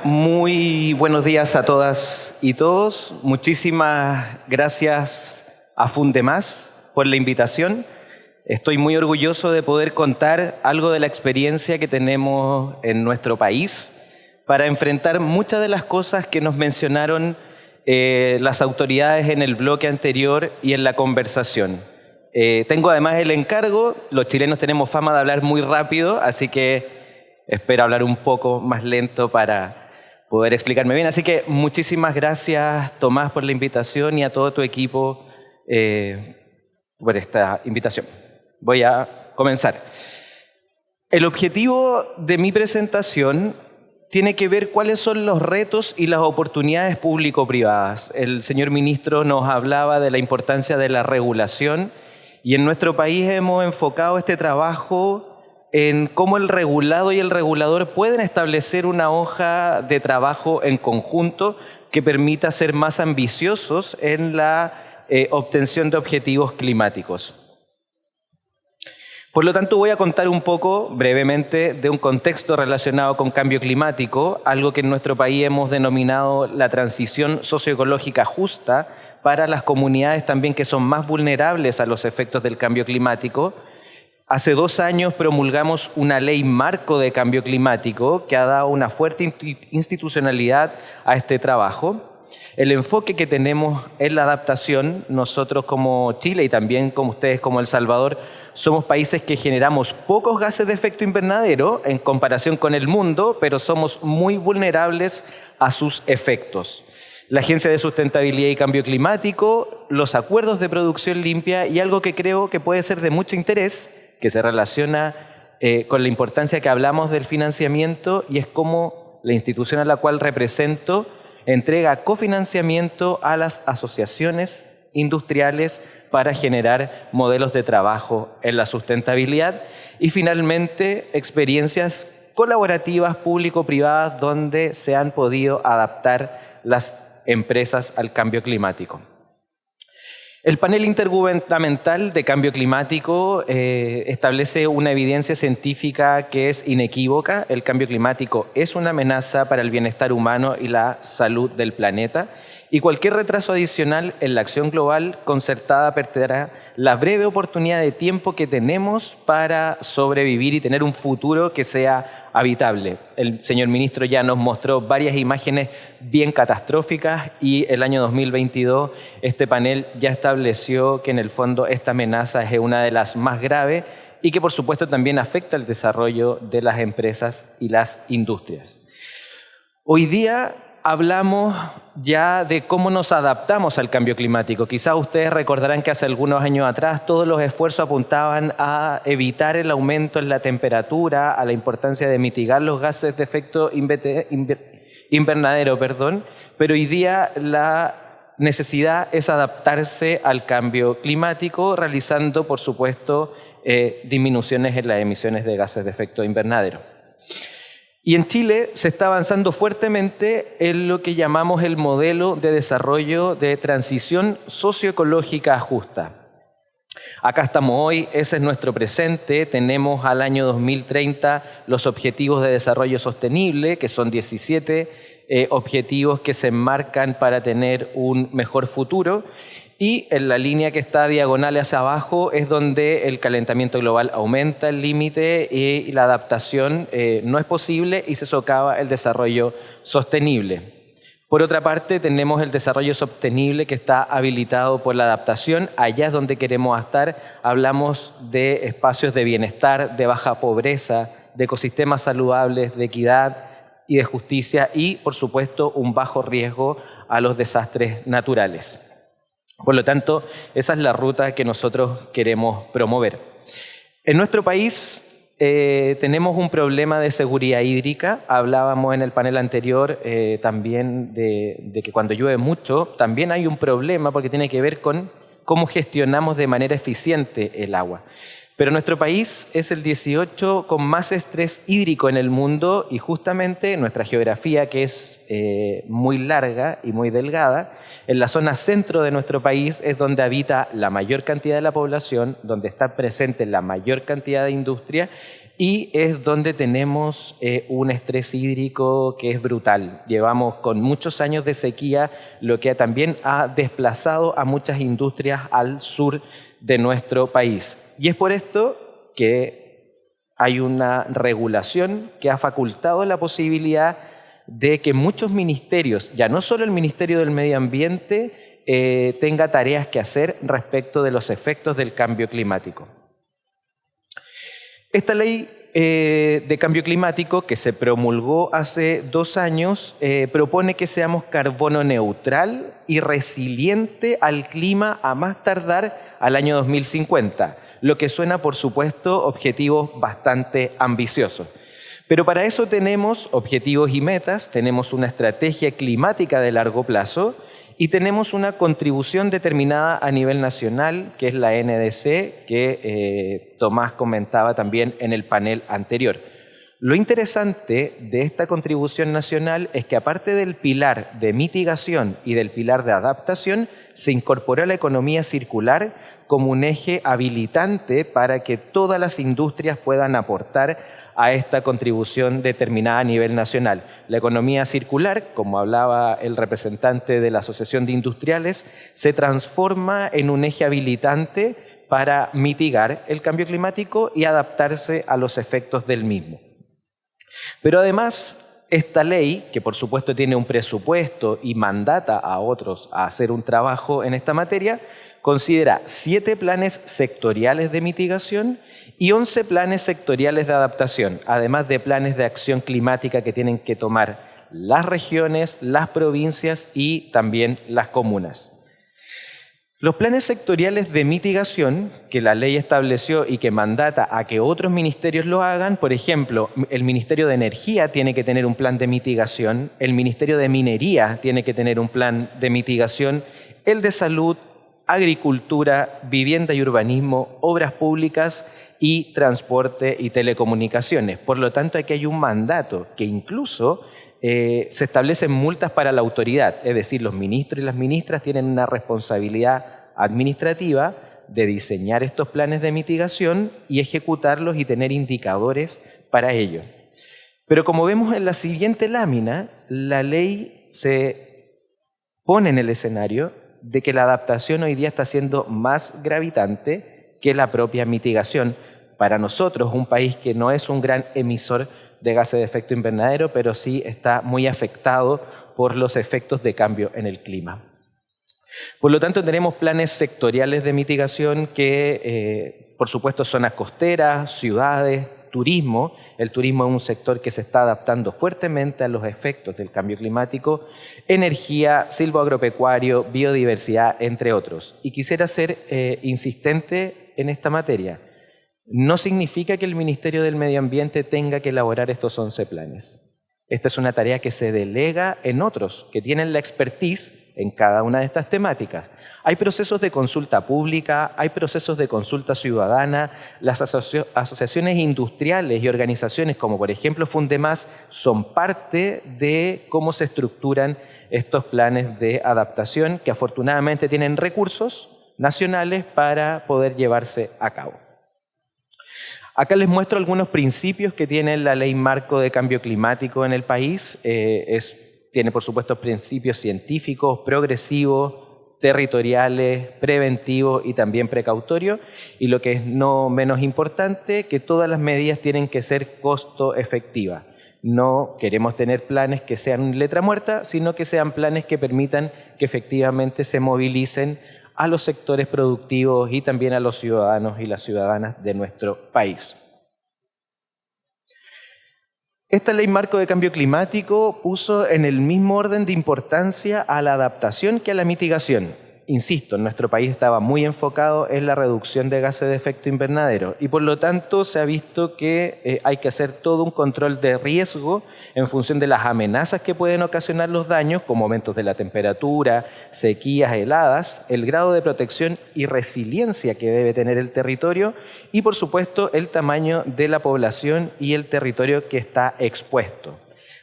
Muy buenos días a todas y todos. Muchísimas gracias a Fundemás por la invitación. Estoy muy orgulloso de poder contar algo de la experiencia que tenemos en nuestro país para enfrentar muchas de las cosas que nos mencionaron las autoridades en el bloque anterior y en la conversación. Tengo además el encargo, los chilenos tenemos fama de hablar muy rápido, así que espero hablar un poco más lento para poder explicarme bien. Así que muchísimas gracias, Tomás, por la invitación y a todo tu equipo por esta invitación. Voy a comenzar. El objetivo de mi presentación tiene que ver cuáles son los retos y las oportunidades público-privadas. El señor ministro nos hablaba de la importancia de la regulación y en nuestro país hemos enfocado este trabajo en cómo el regulado y el regulador pueden establecer una hoja de trabajo en conjunto que permita ser más ambiciosos en la obtención de objetivos climáticos. Por lo tanto, voy a contar un poco brevemente de un contexto relacionado con cambio climático, algo que en nuestro país hemos denominado la transición socioecológica justa para las comunidades también que son más vulnerables a los efectos del cambio climático. Hace 2 años promulgamos una ley marco de cambio climático que ha dado una fuerte institucionalidad a este trabajo. El enfoque que tenemos en la adaptación, nosotros como Chile y también como ustedes como El Salvador, somos países que generamos pocos gases de efecto invernadero en comparación con el mundo, pero somos muy vulnerables a sus efectos. La Agencia de Sustentabilidad y Cambio Climático, los acuerdos de producción limpia y algo que creo que puede ser de mucho interés, que se relaciona con la importancia que hablamos del financiamiento y es cómo la institución a la cual represento entrega cofinanciamiento a las asociaciones industriales para generar modelos de trabajo en la sustentabilidad y finalmente experiencias colaborativas público-privadas donde se han podido adaptar las empresas al cambio climático. El panel intergubernamental de cambio climático establece una evidencia científica que es inequívoca. El cambio climático es una amenaza para el bienestar humano y la salud del planeta y cualquier retraso adicional en la acción global concertada perderá la breve oportunidad de tiempo que tenemos para sobrevivir y tener un futuro que sea habitable. El señor ministro ya nos mostró varias imágenes bien catastróficas y el año 2022 este panel ya estableció que en el fondo esta amenaza es una de las más graves y que por supuesto también afecta el desarrollo de las empresas y las industrias. Hoy día hablamos ya de cómo nos adaptamos al cambio climático. Quizás ustedes recordarán que hace algunos años atrás todos los esfuerzos apuntaban a evitar el aumento en la temperatura, a la importancia de mitigar los gases de efecto invernadero, pero hoy día la necesidad es adaptarse al cambio climático, realizando, por supuesto, disminuciones en las emisiones de gases de efecto invernadero. Y en Chile se está avanzando fuertemente en lo que llamamos el modelo de desarrollo de transición socioecológica justa. Acá estamos hoy, ese es nuestro presente, tenemos al año 2030 los objetivos de desarrollo sostenible, que son 17 objetivos que se enmarcan para tener un mejor futuro. Y en la línea que está diagonal hacia abajo es donde el calentamiento global aumenta el límite y la adaptación no es posible y se socava el desarrollo sostenible. Por otra parte, tenemos el desarrollo sostenible que está habilitado por la adaptación. Allá es donde queremos estar. Hablamos de espacios de bienestar, de baja pobreza, de ecosistemas saludables, de equidad y de justicia y, por supuesto, un bajo riesgo a los desastres naturales. Por lo tanto, esa es la ruta que nosotros queremos promover. En nuestro país tenemos un problema de seguridad hídrica. Hablábamos en el panel anterior también de que cuando llueve mucho también hay un problema porque tiene que ver con cómo gestionamos de manera eficiente el agua. Pero nuestro país es el 18 con más estrés hídrico en el mundo y justamente nuestra geografía, que es muy larga y muy delgada, en la zona centro de nuestro país es donde habita la mayor cantidad de la población, donde está presente la mayor cantidad de industria y es donde tenemos un estrés hídrico que es brutal. Llevamos con muchos años de sequía, lo que también ha desplazado a muchas industrias al sur de nuestro país. Y es por esto que hay una regulación que ha facultado la posibilidad de que muchos ministerios, ya no solo el Ministerio del Medio Ambiente, tenga tareas que hacer respecto de los efectos del cambio climático. Esta ley de cambio climático que se promulgó hace 2 años propone que seamos carbono neutral y resiliente al clima a más tardar al año 2050, lo que suena, por supuesto, objetivos bastante ambiciosos. Pero para eso tenemos objetivos y metas, tenemos una estrategia climática de largo plazo y tenemos una contribución determinada a nivel nacional, que es la NDC, que Tomás comentaba también en el panel anterior. Lo interesante de esta contribución nacional es que aparte del pilar de mitigación y del pilar de adaptación, se incorporó la economía circular como un eje habilitante para que todas las industrias puedan aportar a esta contribución determinada a nivel nacional. La economía circular, como hablaba el representante de la Asociación de Industriales, se transforma en un eje habilitante para mitigar el cambio climático y adaptarse a los efectos del mismo. Pero además, esta ley, que por supuesto tiene un presupuesto y mandata a otros a hacer un trabajo en esta materia, considera 7 planes sectoriales de mitigación y 11 planes sectoriales de adaptación, además de planes de acción climática que tienen que tomar las regiones, las provincias y también las comunas. Los planes sectoriales de mitigación que la ley estableció y que mandata a que otros ministerios lo hagan, por ejemplo, el Ministerio de Energía tiene que tener un plan de mitigación, el Ministerio de Minería tiene que tener un plan de mitigación, el de Salud, Agricultura, Vivienda y Urbanismo, Obras Públicas y Transporte y Telecomunicaciones. Por lo tanto, aquí hay un mandato que incluso se establecen multas para la autoridad, es decir, los ministros y las ministras tienen una responsabilidad administrativa de diseñar estos planes de mitigación y ejecutarlos y tener indicadores para ello. Pero como vemos en la siguiente lámina, la ley se pone en el escenario de que la adaptación hoy día está siendo más gravitante que la propia mitigación. Para nosotros, un país que no es un gran emisor de gases de efecto invernadero, pero sí está muy afectado por los efectos de cambio en el clima. Por lo tanto, tenemos planes sectoriales de mitigación que, por supuesto, zonas costeras, ciudades, turismo. El turismo es un sector que se está adaptando fuertemente a los efectos del cambio climático, energía, silvoagropecuario, biodiversidad, entre otros. Y quisiera ser insistente en esta materia. No significa que el Ministerio del Medio Ambiente tenga que elaborar estos 11 planes. Esta es una tarea que se delega en otros que tienen la expertise en cada una de estas temáticas. Hay procesos de consulta pública, hay procesos de consulta ciudadana, las asociaciones industriales y organizaciones como por ejemplo Fundemás son parte de cómo se estructuran estos planes de adaptación que afortunadamente tienen recursos nacionales para poder llevarse a cabo. Acá les muestro algunos principios que tiene la Ley Marco de Cambio Climático en el país. Tiene, por supuesto, principios científicos, progresivos, territoriales, preventivos y también precautorios. Y lo que es no menos importante, que todas las medidas tienen que ser costo efectivas. No queremos tener planes que sean letra muerta, sino que sean planes que permitan que efectivamente se movilicen a los sectores productivos y también a los ciudadanos y las ciudadanas de nuestro país. Esta Ley Marco de Cambio Climático puso en el mismo orden de importancia a la adaptación que a la mitigación. insisto, nuestro país estaba muy enfocado en la reducción de gases de efecto invernadero y por lo tanto se ha visto que hay que hacer todo un control de riesgo en función de las amenazas que pueden ocasionar los daños, como aumentos de la temperatura, sequías, heladas, el grado de protección y resiliencia que debe tener el territorio y por supuesto el tamaño de la población y el territorio que está expuesto.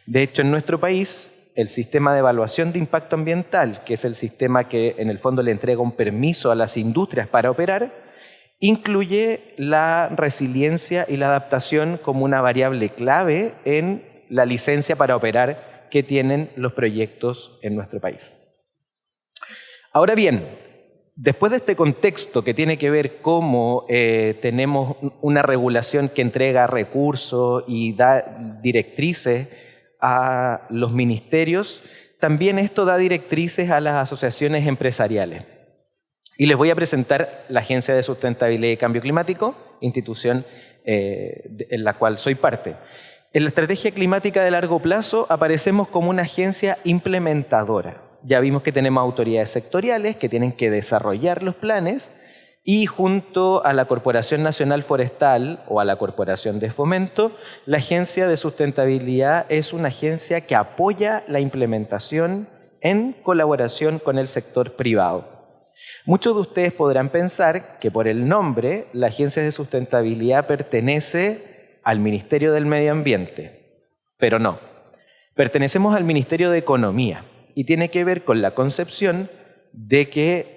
De hecho, en nuestro país, el sistema de evaluación de impacto ambiental, que es el sistema que en el fondo le entrega un permiso a las industrias para operar, incluye la resiliencia y la adaptación como una variable clave en la licencia para operar que tienen los proyectos en nuestro país. Ahora bien, después de este contexto que tiene que ver cómo tenemos una regulación que entrega recursos y da directrices a los ministerios, también esto da directrices a las asociaciones empresariales. Y les voy a presentar la Agencia de Sustentabilidad y Cambio Climático, institución en la cual soy parte. En la estrategia climática de largo plazo aparecemos como una agencia implementadora. Ya vimos que tenemos autoridades sectoriales que tienen que desarrollar los planes y junto a la Corporación Nacional Forestal o a la Corporación de Fomento, la Agencia de Sustentabilidad es una agencia que apoya la implementación en colaboración con el sector privado. Muchos de ustedes podrán pensar que por el nombre, la Agencia de Sustentabilidad pertenece al Ministerio del Medio Ambiente, pero no. Pertenecemos al Ministerio de Economía y tiene que ver con la concepción de que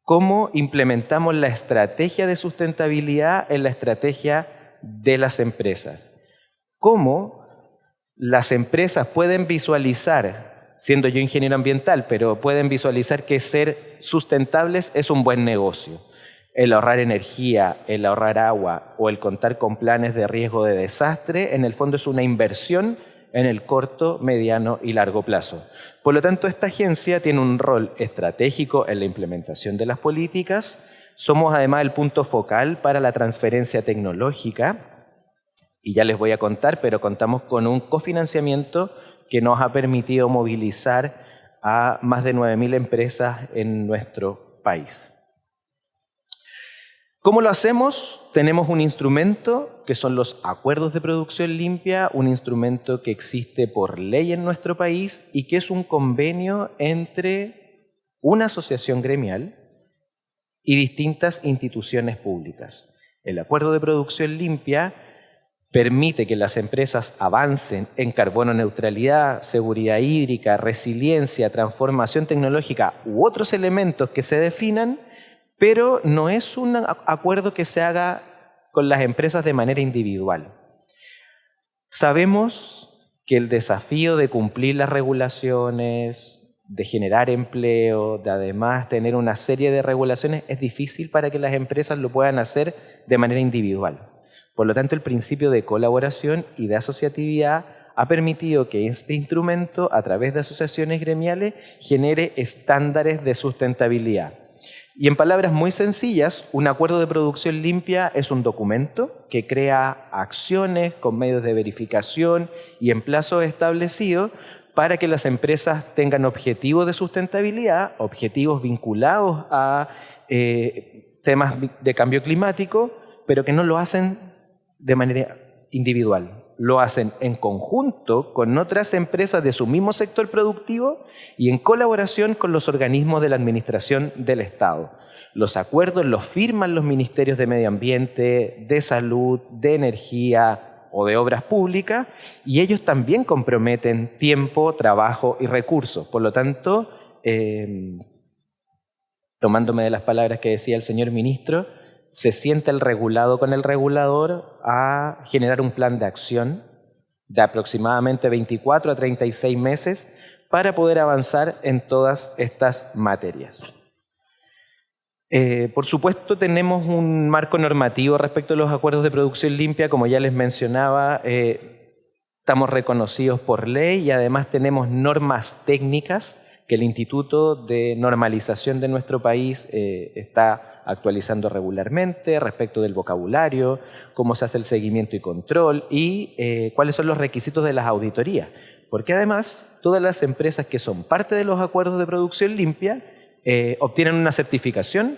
cómo implementamos la estrategia de sustentabilidad en la estrategia de las empresas. Cómo las empresas pueden visualizar, siendo yo ingeniero ambiental, pero pueden visualizar que ser sustentables es un buen negocio. El ahorrar energía, el ahorrar agua o el contar con planes de riesgo de desastre, en el fondo es una inversión en el corto, mediano y largo plazo. Por lo tanto, esta agencia tiene un rol estratégico en la implementación de las políticas. Somos además el punto focal para la transferencia tecnológica y ya les voy a contar, pero contamos con un cofinanciamiento que nos ha permitido movilizar a más de 9.000 empresas en nuestro país. ¿Cómo lo hacemos? Tenemos un instrumento que son los acuerdos de producción limpia, un instrumento que existe por ley en nuestro país y que es un convenio entre una asociación gremial y distintas instituciones públicas. El acuerdo de producción limpia permite que las empresas avancen en carbono neutralidad, seguridad hídrica, resiliencia, transformación tecnológica u otros elementos que se definan, pero no es un acuerdo que se haga con las empresas de manera individual. Sabemos que el desafío de cumplir las regulaciones, de generar empleo, de además tener una serie de regulaciones, es difícil para que las empresas lo puedan hacer de manera individual. Por lo tanto, el principio de colaboración y de asociatividad ha permitido que este instrumento, a través de asociaciones gremiales, genere estándares de sustentabilidad. Y en palabras muy sencillas, un acuerdo de producción limpia es un documento que crea acciones con medios de verificación y en plazos establecidos para que las empresas tengan objetivos de sustentabilidad, objetivos vinculados a temas de cambio climático, pero que no lo hacen de manera individual. Lo hacen en conjunto con otras empresas de su mismo sector productivo y en colaboración con los organismos de la administración del Estado. Los acuerdos los firman los ministerios de Medio Ambiente, de Salud, de Energía o de Obras Públicas y ellos también comprometen tiempo, trabajo y recursos. Por lo tanto, tomándome de las palabras que decía el señor ministro, se sienta el regulado con el regulador a generar un plan de acción de aproximadamente 24 a 36 meses para poder avanzar en todas estas materias. Por supuesto, tenemos un marco normativo respecto a los acuerdos de producción limpia, como ya les mencionaba, estamos reconocidos por ley y además tenemos normas técnicas que el Instituto de Normalización de nuestro país está actualizando regularmente respecto del vocabulario, cómo se hace el seguimiento y control y cuáles son los requisitos de las auditorías. Porque además, todas las empresas que son parte de los acuerdos de producción limpia obtienen una certificación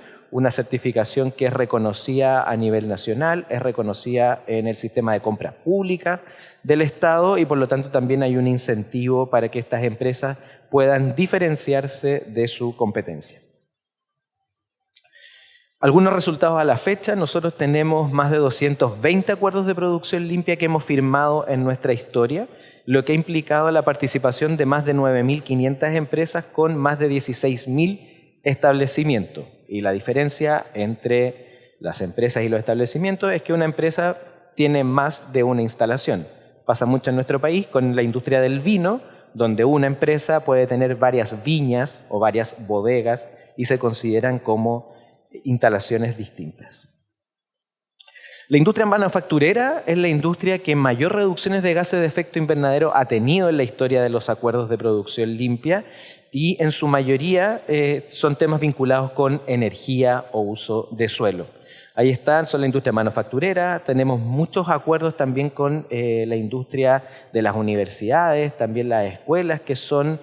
que es reconocida a nivel nacional, es reconocida en el sistema de compras públicas del Estado y por lo tanto también hay un incentivo para que estas empresas puedan diferenciarse de su competencia. Algunos resultados a la fecha: nosotros tenemos más de 220 acuerdos de producción limpia que hemos firmado en nuestra historia, lo que ha implicado la participación de más de 9.500 empresas con más de 16.000 establecimientos. Y la diferencia entre las empresas y los establecimientos es que una empresa tiene más de una instalación. Pasa mucho en nuestro país con la industria del vino, donde una empresa puede tener varias viñas o varias bodegas y se consideran como instalaciones distintas. La industria manufacturera es la industria que mayor reducciones de gases de efecto invernadero ha tenido en la historia de los acuerdos de producción limpia y en su mayoría son temas vinculados con energía o uso de suelo. Ahí están, son la industria manufacturera, tenemos muchos acuerdos también con la industria de las universidades, también las escuelas, que son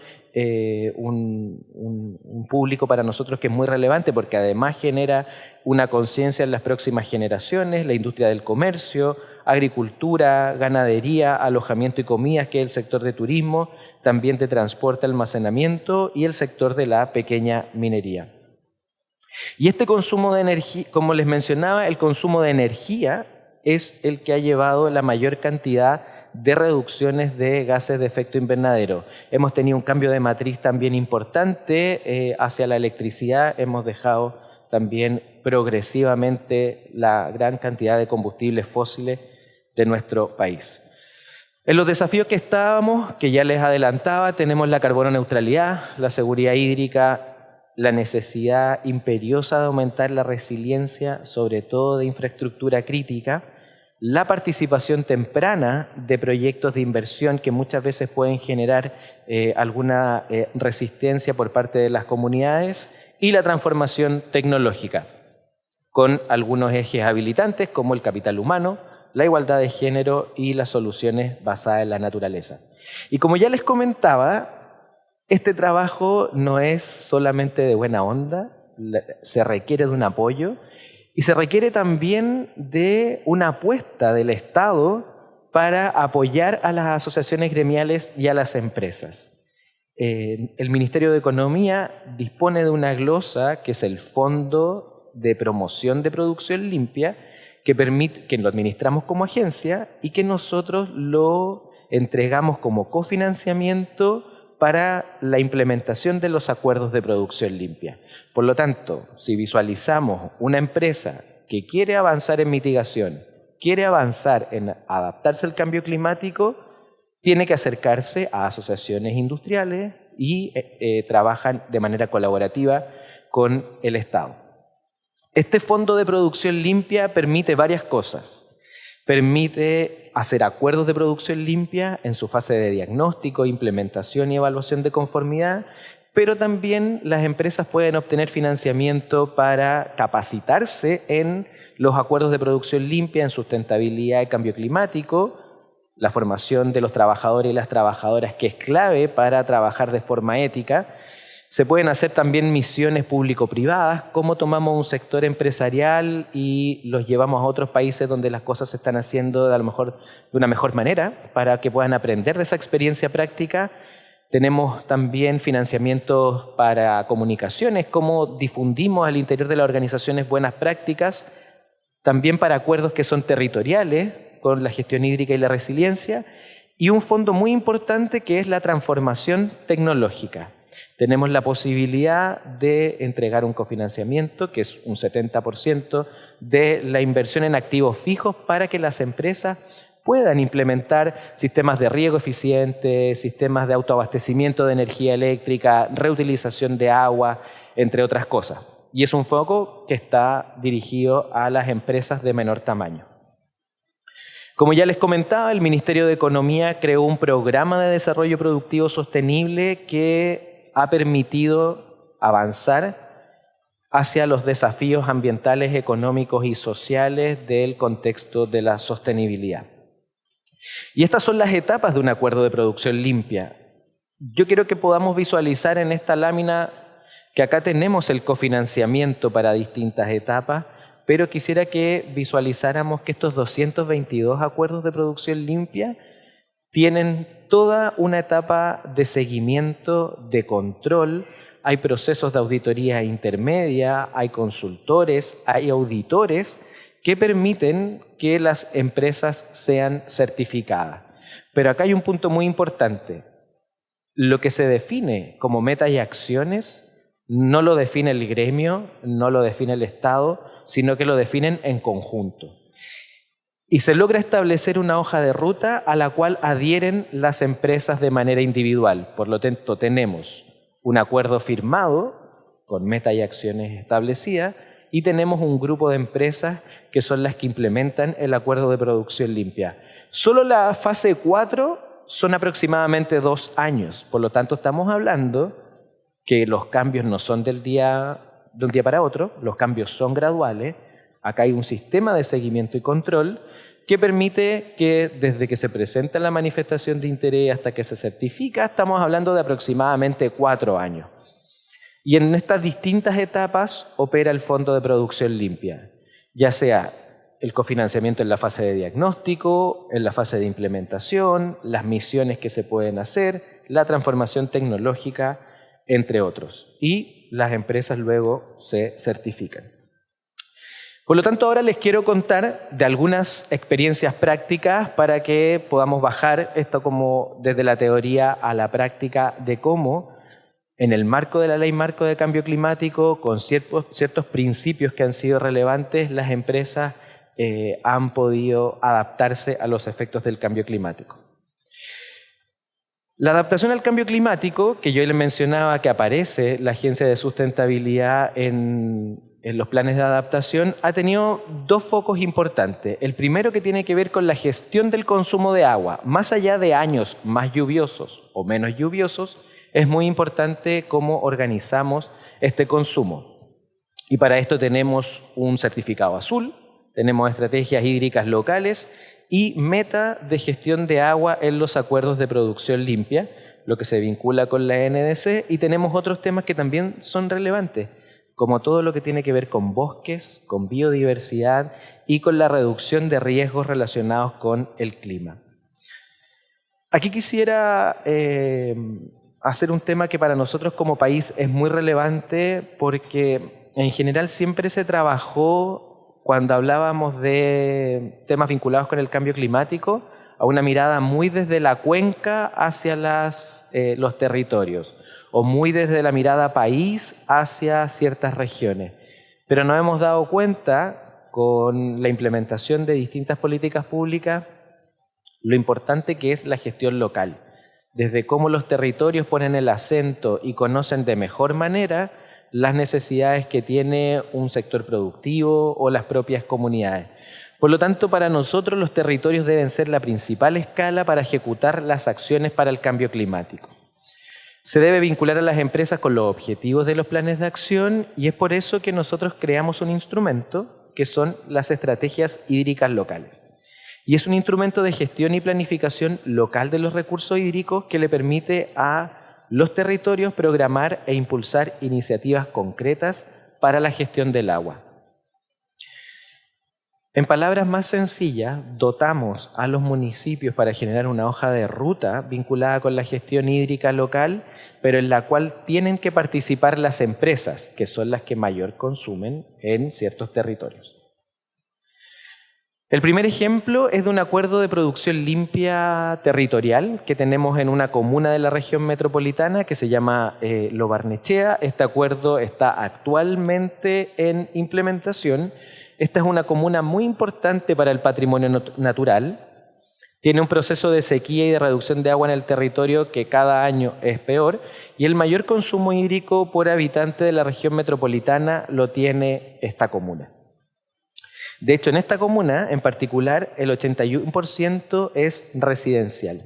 un público para nosotros que es muy relevante porque además genera una conciencia en las próximas generaciones, la industria del comercio, agricultura, ganadería, alojamiento y comidas, que es el sector de turismo, también de transporte, almacenamiento y el sector de la pequeña minería. Y este consumo de energía, como les mencionaba, el consumo de energía es el que ha llevado la mayor cantidad de reducciones de gases de efecto invernadero. Hemos tenido un cambio de matriz también importante hacia la electricidad, hemos dejado también progresivamente la gran cantidad de combustibles fósiles de nuestro país. En los desafíos que estábamos, que ya les adelantaba, tenemos la carbono neutralidad, la seguridad hídrica, la necesidad imperiosa de aumentar la resiliencia, sobre todo de infraestructura crítica, la participación temprana de proyectos de inversión que muchas veces pueden generar alguna resistencia por parte de las comunidades y la transformación tecnológica, con algunos ejes habilitantes como el capital humano, la igualdad de género y las soluciones basadas en la naturaleza. Y como ya les comentaba, este trabajo no es solamente de buena onda, se requiere de un apoyo y se requiere también de una apuesta del Estado para apoyar a las asociaciones gremiales y a las empresas. El Ministerio de Economía dispone de una glosa que es el Fondo de Promoción de Producción Limpia, que lo administramos como agencia y que nosotros lo entregamos como cofinanciamiento para la implementación de los acuerdos de producción limpia. Por lo tanto, si visualizamos una empresa que quiere avanzar en mitigación, quiere avanzar en adaptarse al cambio climático, tiene que acercarse a asociaciones industriales y trabajan de manera colaborativa con el Estado. Este fondo de producción limpia permite varias cosas. Permite hacer acuerdos de producción limpia en su fase de diagnóstico, implementación y evaluación de conformidad, pero también las empresas pueden obtener financiamiento para capacitarse en los acuerdos de producción limpia, en sustentabilidad y cambio climático, la formación de los trabajadores y las trabajadoras, que es clave para trabajar de forma ética. Se pueden hacer también misiones público-privadas, cómo tomamos un sector empresarial y los llevamos a otros países donde las cosas se están haciendo de una mejor manera para que puedan aprender de esa experiencia práctica. Tenemos también financiamientos para comunicaciones, cómo difundimos al interior de las organizaciones buenas prácticas, también para acuerdos que son territoriales con la gestión hídrica y la resiliencia, y un fondo muy importante que es la transformación tecnológica. Tenemos la posibilidad de entregar un cofinanciamiento, que es un 70% de la inversión en activos fijos para que las empresas puedan implementar sistemas de riego eficientes, sistemas de autoabastecimiento de energía eléctrica, reutilización de agua, entre otras cosas. Y es un foco que está dirigido a las empresas de menor tamaño. Como ya les comentaba, el Ministerio de Economía creó un programa de desarrollo productivo sostenible que ha permitido avanzar hacia los desafíos ambientales, económicos y sociales del contexto de la sostenibilidad. Y estas son las etapas de un acuerdo de producción limpia. Yo quiero que podamos visualizar en esta lámina que acá tenemos el cofinanciamiento para distintas etapas, pero quisiera que visualizáramos que estos 222 acuerdos de producción limpia tienen toda una etapa de seguimiento, de control. Hay procesos de auditoría intermedia, hay consultores, hay auditores que permiten que las empresas sean certificadas. Pero acá hay un punto muy importante. Lo que se define como metas y acciones no lo define el gremio, no lo define el Estado, sino que lo definen en conjunto. Y se logra establecer una hoja de ruta a la cual adhieren las empresas de manera individual. Por lo tanto, tenemos un acuerdo firmado con metas y acciones establecidas y tenemos un grupo de empresas que son las que implementan el acuerdo de producción limpia. Solo la fase 4 son aproximadamente 2 años. Por lo tanto, estamos hablando que los cambios no son de un día para otro, los cambios son graduales. Acá hay un sistema de seguimiento y control que permite que desde que se presenta la manifestación de interés hasta que se certifica, estamos hablando de aproximadamente 4 años. Y en estas distintas etapas opera el Fondo de Producción Limpia, ya sea el cofinanciamiento en la fase de diagnóstico, en la fase de implementación, las misiones que se pueden hacer, la transformación tecnológica, entre otros. Y las empresas luego se certifican. Por lo tanto, ahora les quiero contar de algunas experiencias prácticas para que podamos bajar esto como desde la teoría a la práctica de cómo en el marco de la Ley Marco de Cambio Climático, con ciertos principios que han sido relevantes, las empresas han podido adaptarse a los efectos del cambio climático. La adaptación al cambio climático, que yo les mencionaba que aparece la Agencia de Sustentabilidad en los planes de adaptación, ha tenido 2 focos importantes. El primero, que tiene que ver con la gestión del consumo de agua. Más allá de años más lluviosos o menos lluviosos, es muy importante cómo organizamos este consumo. Y para esto tenemos un certificado azul, tenemos estrategias hídricas locales y meta de gestión de agua en los acuerdos de producción limpia, lo que se vincula con la NDC, y tenemos otros temas que también son relevantes, como todo lo que tiene que ver con bosques, con biodiversidad y con la reducción de riesgos relacionados con el clima. Aquí quisiera hacer un tema que para nosotros como país es muy relevante porque en general siempre se trabajó, cuando hablábamos de temas vinculados con el cambio climático, a una mirada muy desde la cuenca hacia los territorios, o muy desde la mirada país hacia ciertas regiones. Pero nos hemos dado cuenta, con la implementación de distintas políticas públicas, lo importante que es la gestión local. Desde cómo los territorios ponen el acento y conocen de mejor manera las necesidades que tiene un sector productivo o las propias comunidades. Por lo tanto, para nosotros los territorios deben ser la principal escala para ejecutar las acciones para el cambio climático. Se debe vincular a las empresas con los objetivos de los planes de acción y es por eso que nosotros creamos un instrumento que son las estrategias hídricas locales. Y es un instrumento de gestión y planificación local de los recursos hídricos que le permite a los territorios programar e impulsar iniciativas concretas para la gestión del agua. En palabras más sencillas, dotamos a los municipios para generar una hoja de ruta vinculada con la gestión hídrica local, pero en la cual tienen que participar las empresas, que son las que mayor consumen en ciertos territorios. El primer ejemplo es de un acuerdo de producción limpia territorial que tenemos en una comuna de la región metropolitana que se llama Lo Barnechea. Este acuerdo está actualmente en implementación. Esta es una comuna muy importante para el patrimonio natural. Tiene un proceso de sequía y de reducción de agua en el territorio que cada año es peor y el mayor consumo hídrico por habitante de la región metropolitana lo tiene esta comuna. De hecho, en esta comuna en particular, el 81% es residencial.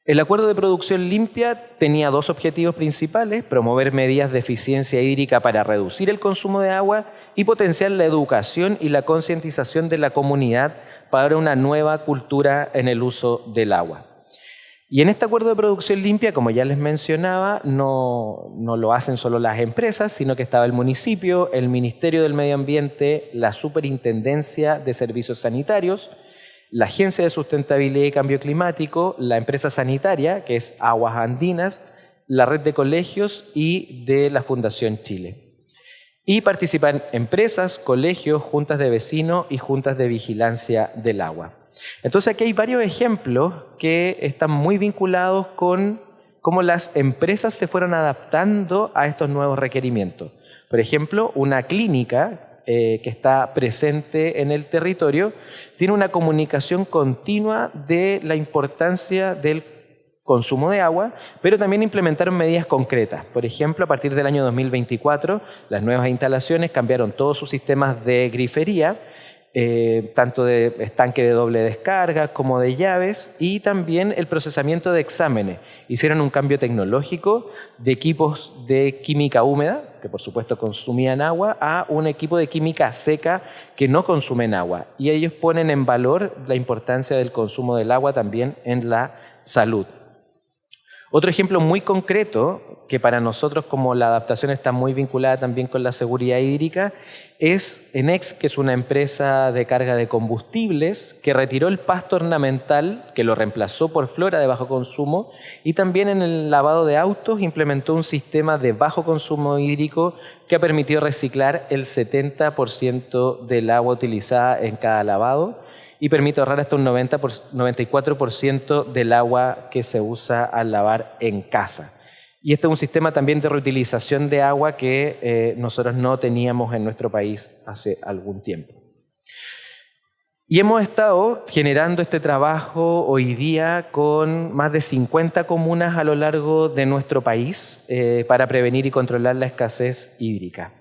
El acuerdo de producción limpia tenía 2 objetivos principales: promover medidas de eficiencia hídrica para reducir el consumo de agua y potenciar la educación y la concientización de la comunidad para una nueva cultura en el uso del agua. Y en este acuerdo de producción limpia, como ya les mencionaba, no lo hacen solo las empresas, sino que estaba el municipio, el Ministerio del Medio Ambiente, la Superintendencia de Servicios Sanitarios, la Agencia de Sustentabilidad y Cambio Climático, la empresa sanitaria, que es Aguas Andinas, la red de colegios y de la Fundación Chile. Y participan empresas, colegios, juntas de vecinos y juntas de vigilancia del agua. Entonces aquí hay varios ejemplos que están muy vinculados con cómo las empresas se fueron adaptando a estos nuevos requerimientos. Por ejemplo, una clínica que está presente en el territorio tiene una comunicación continua de la importancia del consumo de agua, pero también implementaron medidas concretas. Por ejemplo, a partir del año 2024, las nuevas instalaciones cambiaron todos sus sistemas de grifería, tanto de estanque de doble descarga como de llaves, y también el procesamiento de exámenes. Hicieron un cambio tecnológico de equipos de química húmeda, que por supuesto consumían agua, a un equipo de química seca que no consumen agua. Y ellos ponen en valor la importancia del consumo del agua también en la salud. Otro ejemplo muy concreto, que para nosotros como la adaptación está muy vinculada también con la seguridad hídrica, es Enex, que es una empresa de carga de combustibles que retiró el pasto ornamental, que lo reemplazó por flora de bajo consumo, y también en el lavado de autos implementó un sistema de bajo consumo hídrico que ha permitido reciclar el 70% del agua utilizada en cada lavado, y permite ahorrar hasta un 94% del agua que se usa al lavar en casa. Y este es un sistema también de reutilización de agua que nosotros no teníamos en nuestro país hace algún tiempo. Y hemos estado generando este trabajo hoy día con más de 50 comunas a lo largo de nuestro país para prevenir y controlar la escasez hídrica.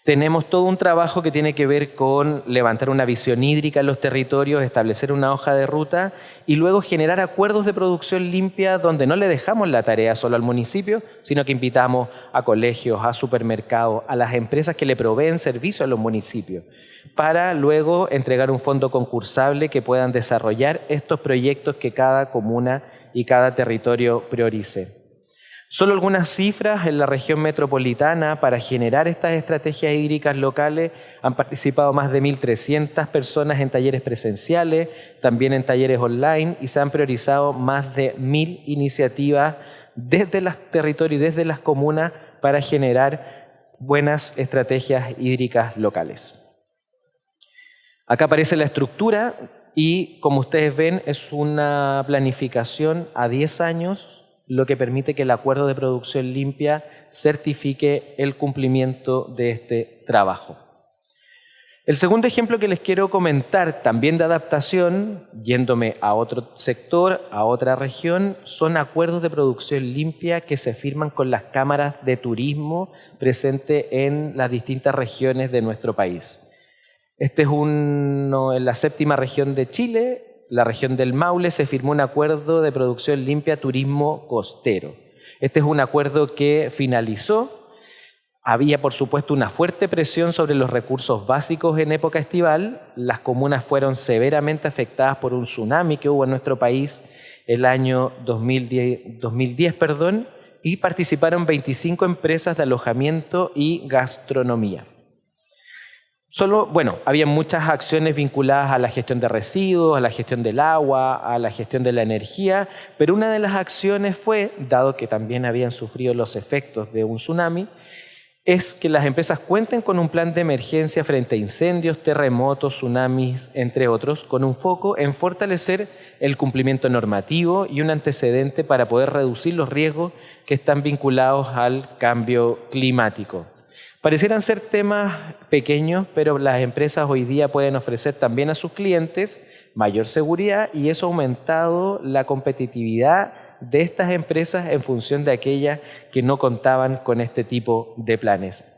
Tenemos todo un trabajo que tiene que ver con levantar una visión hídrica en los territorios, establecer una hoja de ruta y luego generar acuerdos de producción limpia donde no le dejamos la tarea solo al municipio, sino que invitamos a colegios, a supermercados, a las empresas que le proveen servicio a los municipios, para luego entregar un fondo concursable que puedan desarrollar estos proyectos que cada comuna y cada territorio priorice. Solo algunas cifras: en la región metropolitana, para generar estas estrategias hídricas locales, han participado más de 1.300 personas en talleres presenciales, también en talleres online, y se han priorizado más de 1.000 iniciativas desde los territorios y desde las comunas para generar buenas estrategias hídricas locales. Acá aparece la estructura y, como ustedes ven, es una planificación a 10 años, lo que permite que el acuerdo de producción limpia certifique el cumplimiento de este trabajo. El segundo ejemplo que les quiero comentar, también de adaptación, yéndome a otro sector, a otra región, son acuerdos de producción limpia que se firman con las cámaras de turismo presentes en las distintas regiones de nuestro país. Este es uno en la 7ª región de Chile. La región del Maule se firmó un acuerdo de producción limpia turismo costero. Este es un acuerdo que finalizó. Había, por supuesto, una fuerte presión sobre los recursos básicos en época estival. Las comunas fueron severamente afectadas por un tsunami que hubo en nuestro país el año 2010, y participaron 25 empresas de alojamiento y gastronomía. Había muchas acciones vinculadas a la gestión de residuos, a la gestión del agua, a la gestión de la energía, pero una de las acciones fue, dado que también habían sufrido los efectos de un tsunami, es que las empresas cuenten con un plan de emergencia frente a incendios, terremotos, tsunamis, entre otros, con un foco en fortalecer el cumplimiento normativo y un antecedente para poder reducir los riesgos que están vinculados al cambio climático. Parecieran ser temas pequeños, pero las empresas hoy día pueden ofrecer también a sus clientes mayor seguridad, y eso ha aumentado la competitividad de estas empresas en función de aquellas que no contaban con este tipo de planes.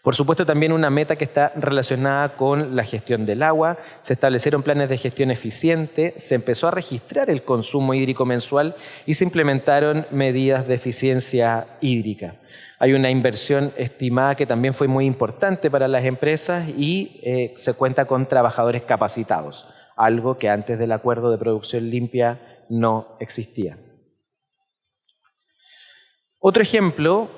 Por supuesto, también una meta que está relacionada con la gestión del agua. Se establecieron planes de gestión eficiente, se empezó a registrar el consumo hídrico mensual y se implementaron medidas de eficiencia hídrica. Hay una inversión estimada que también fue muy importante para las empresas y se cuenta con trabajadores capacitados, algo que antes del acuerdo de producción limpia no existía. Otro ejemplo,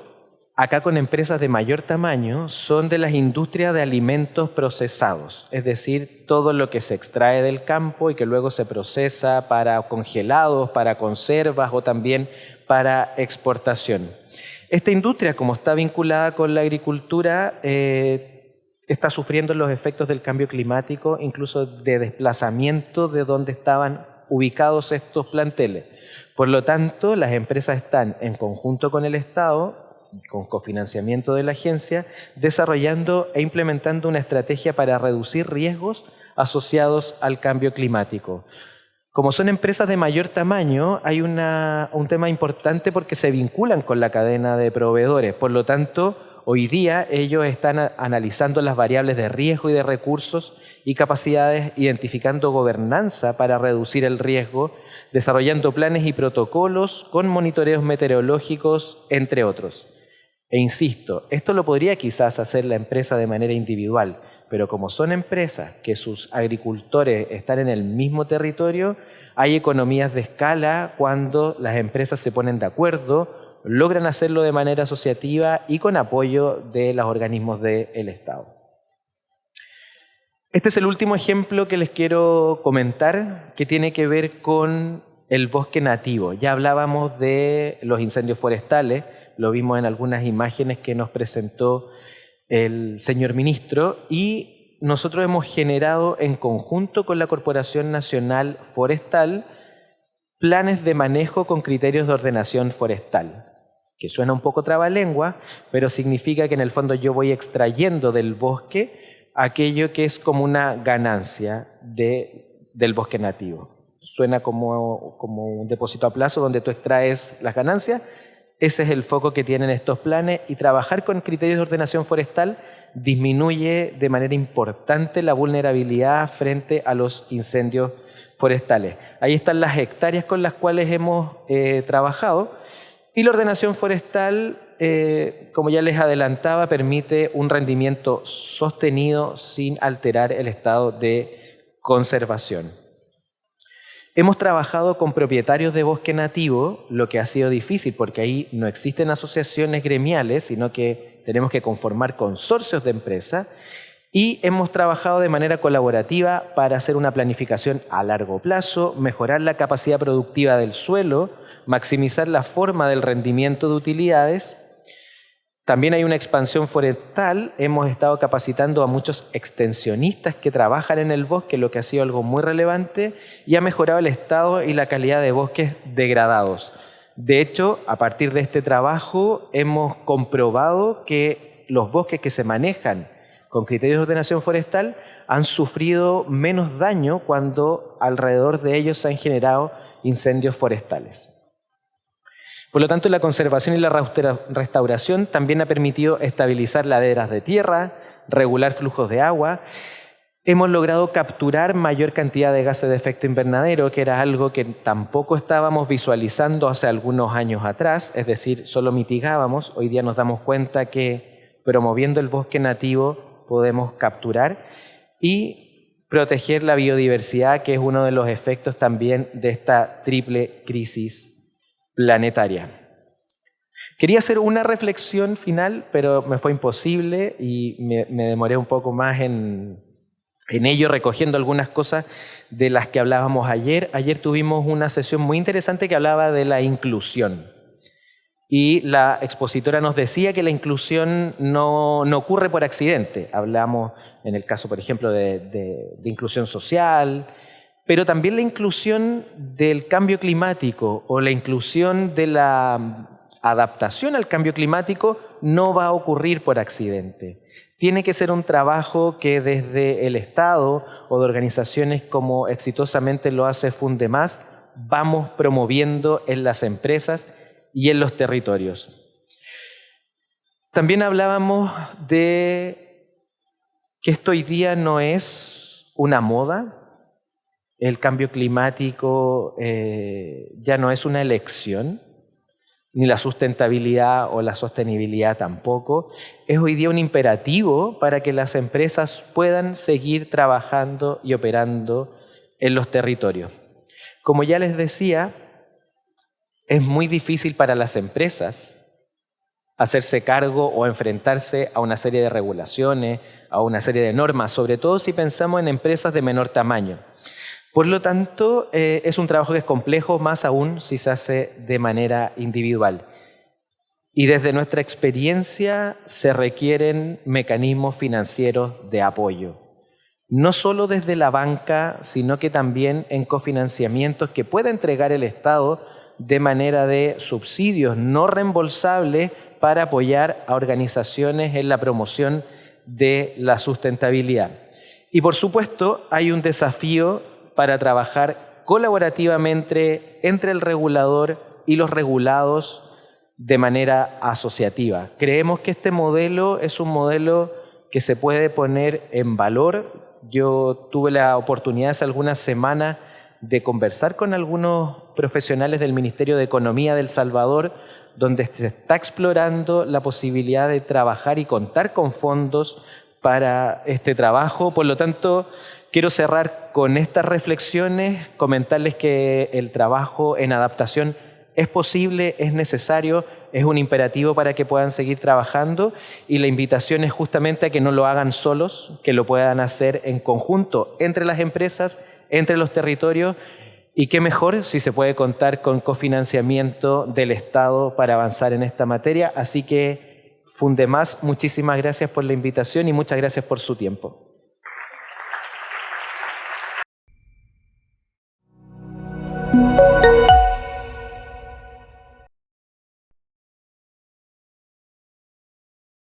acá con empresas de mayor tamaño, son de las industrias de alimentos procesados, es decir, todo lo que se extrae del campo y que luego se procesa para congelados, para conservas o también para exportación. Esta industria, como está vinculada con la agricultura, está sufriendo los efectos del cambio climático, incluso de desplazamiento de donde estaban ubicados estos planteles. Por lo tanto, las empresas están en conjunto con el Estado, con cofinanciamiento de la agencia, desarrollando e implementando una estrategia para reducir riesgos asociados al cambio climático. Como son empresas de mayor tamaño, hay un tema importante porque se vinculan con la cadena de proveedores. Por lo tanto, hoy día ellos están analizando las variables de riesgo y de recursos y capacidades, identificando gobernanza para reducir el riesgo, desarrollando planes y protocolos con monitoreos meteorológicos, entre otros. E insisto, esto lo podría quizás hacer la empresa de manera individual, pero como son empresas que sus agricultores están en el mismo territorio, hay economías de escala cuando las empresas se ponen de acuerdo, logran hacerlo de manera asociativa y con apoyo de los organismos del Estado. Este es el último ejemplo que les quiero comentar, que tiene que ver con el bosque nativo. Ya hablábamos de los incendios forestales, lo vimos en algunas imágenes que nos presentó el señor ministro, y nosotros hemos generado en conjunto con la Corporación Nacional Forestal planes de manejo con criterios de ordenación forestal, que suena un poco trabalengua, pero significa que en el fondo yo voy extrayendo del bosque aquello que es como una ganancia del bosque nativo. Suena como un depósito a plazo donde tú extraes las ganancias. Ese es el foco que tienen estos planes, y trabajar con criterios de ordenación forestal disminuye de manera importante la vulnerabilidad frente a los incendios forestales. Ahí están las hectáreas con las cuales hemos trabajado, y la ordenación forestal, como ya les adelantaba, permite un rendimiento sostenido sin alterar el estado de conservación. Hemos trabajado con propietarios de bosque nativo, lo que ha sido difícil porque ahí no existen asociaciones gremiales, sino que tenemos que conformar consorcios de empresas, y hemos trabajado de manera colaborativa para hacer una planificación a largo plazo, mejorar la capacidad productiva del suelo, maximizar la forma del rendimiento de utilidades. También hay una expansión forestal. Hemos estado capacitando a muchos extensionistas que trabajan en el bosque, lo que ha sido algo muy relevante, y ha mejorado el estado y la calidad de bosques degradados. De hecho, a partir de este trabajo hemos comprobado que los bosques que se manejan con criterios de ordenación forestal han sufrido menos daño cuando alrededor de ellos se han generado incendios forestales. Por lo tanto, la conservación y la restauración también ha permitido estabilizar laderas de tierra, regular flujos de agua. Hemos logrado capturar mayor cantidad de gases de efecto invernadero, que era algo que tampoco estábamos visualizando hace algunos años atrás, es decir, solo mitigábamos. Hoy día nos damos cuenta que promoviendo el bosque nativo podemos capturar y proteger la biodiversidad, que es uno de los efectos también de esta triple crisis planetaria. Quería hacer una reflexión final, pero me fue imposible y me demoré un poco más en ello, recogiendo algunas cosas de las que hablábamos ayer. Ayer tuvimos una sesión muy interesante que hablaba de la inclusión. Y la expositora nos decía que la inclusión no ocurre por accidente. Hablamos en el caso, por ejemplo, de inclusión social, pero también la inclusión del cambio climático o la inclusión de la adaptación al cambio climático no va a ocurrir por accidente. Tiene que ser un trabajo que desde el Estado o de organizaciones como exitosamente lo hace Fundemás vamos promoviendo en las empresas y en los territorios. También hablábamos de que esto hoy día no es una moda. El cambio climático ya no es una elección, ni la sustentabilidad o la sostenibilidad tampoco. Es hoy día un imperativo para que las empresas puedan seguir trabajando y operando en los territorios. Como ya les decía, es muy difícil para las empresas hacerse cargo o enfrentarse a una serie de regulaciones, a una serie de normas, sobre todo si pensamos en empresas de menor tamaño. Por lo tanto, es un trabajo que es complejo, más aún si se hace de manera individual. Y desde nuestra experiencia se requieren mecanismos financieros de apoyo. No solo desde la banca, sino que también en cofinanciamientos que pueda entregar el Estado de manera de subsidios no reembolsables para apoyar a organizaciones en la promoción de la sustentabilidad. Y por supuesto, hay un desafío para trabajar colaborativamente entre el regulador y los regulados de manera asociativa. Creemos que este modelo es un modelo que se puede poner en valor. Yo tuve la oportunidad hace algunas semanas de conversar con algunos profesionales del Ministerio de Economía de El Salvador, donde se está explorando la posibilidad de trabajar y contar con fondos para este trabajo. Por lo tanto, quiero cerrar con estas reflexiones, comentarles que el trabajo en adaptación es posible, es necesario, es un imperativo para que puedan seguir trabajando, y la invitación es justamente a que no lo hagan solos, que lo puedan hacer en conjunto entre las empresas, entre los territorios, y qué mejor si se puede contar con cofinanciamiento del Estado para avanzar en esta materia. Así que, Fundemás, muchísimas gracias por la invitación y muchas gracias por su tiempo.